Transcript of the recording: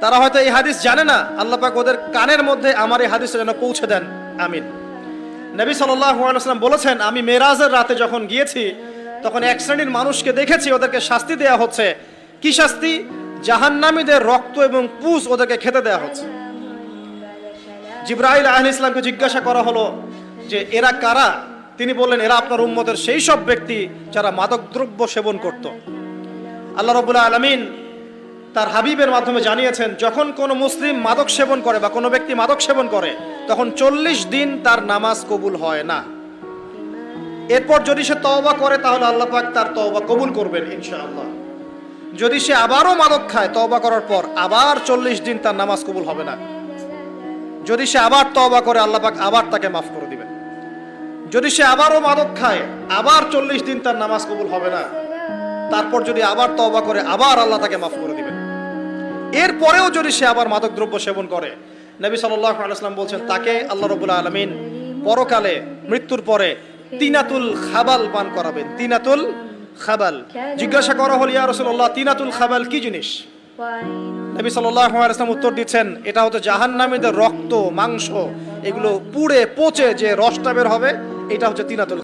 তারা হয়তো এই হাদিস জানে না, আল্লাহ পাক ওদের কানের মধ্যে আমার এই হাদিসটা যেন পৌঁছে দেন, আমিন। নবী সাল্লাল্লাহু আলাইহি ওয়াসাল্লাম বলেছেন, আমি মেরাজের রাতে যখন গিয়েছি তখন এক শ্রেণীর মানুষকে দেখেছি, ওদেরকে শাস্তি দেয়া হচ্ছে। কি শাস্তি? জাহান্নামীদের রক্ত এবং পুঁজ ওদেরকে খেতে দেয়া হচ্ছে। জিবরাইল আলাইহিস সালামকে জিজ্ঞাসা করা হলো যে এরা কারা? তিনি বললেন, এরা আপনার উম্মতের সেই সব ব্যক্তি যারা মাদকদ্রব্য সেবন করত। আল্লাহ রাব্বুল আলামিন তার হাবিবের মাধ্যমে জানিয়েছেন, যখন কোনো মুসলিম মাদক সেবন করে বা কোনো ব্যক্তি মাদক সেবন করে তখন 40 দিন তার নামাজ কবুল হয় না। এরপর যদি সে তওবা করে তাহলে আল্লাহ পাক তার তওবা কবুল করবেন ইনশাআল্লাহ। যদি সে আবারও মাদক খায় তওবা করার পর, আবার 40 দিন তার নামাজ কবুল হবে না। যদি সে আবার তওবা করে আল্লাহ পাক আবার তাকে মাফ করে দিবেন। যদি সে আবারও মাদক খায়, আবার 40 দিন তার নামাজ কবুল হবে না। তারপর যদি আবার তওবা করে, আবার আল্লাহ তাকে মাফ করে দিবেন। এরপরেও যদি সে আবার মাদকদ্রব্য সেবন করে, নবী সাল্লাল্লাহু আলাইহি ওয়াসাল্লাম বলছেন, তাকে আল্লাহ রাব্বুল আলামিন পরকালে মৃত্যুর পরে তিনাতুল খাবাল পান করাবেন। তিনাতুল খাবাল। জিজ্ঞাসা করা হল, ইয়া রাসূলুল্লাহ, তিনাতুল খাবাল কি জিনিস? নবী সাল্লাল্লাহু আলাইহি ওয়াসাল্লাম উত্তর দিচ্ছেন, এটা হচ্ছে জাহান্নামীদের রক্ত, মাংস, এগুলো পুড়ে পচে যে রসটা বের হবে, এটা হচ্ছে তিনাতুল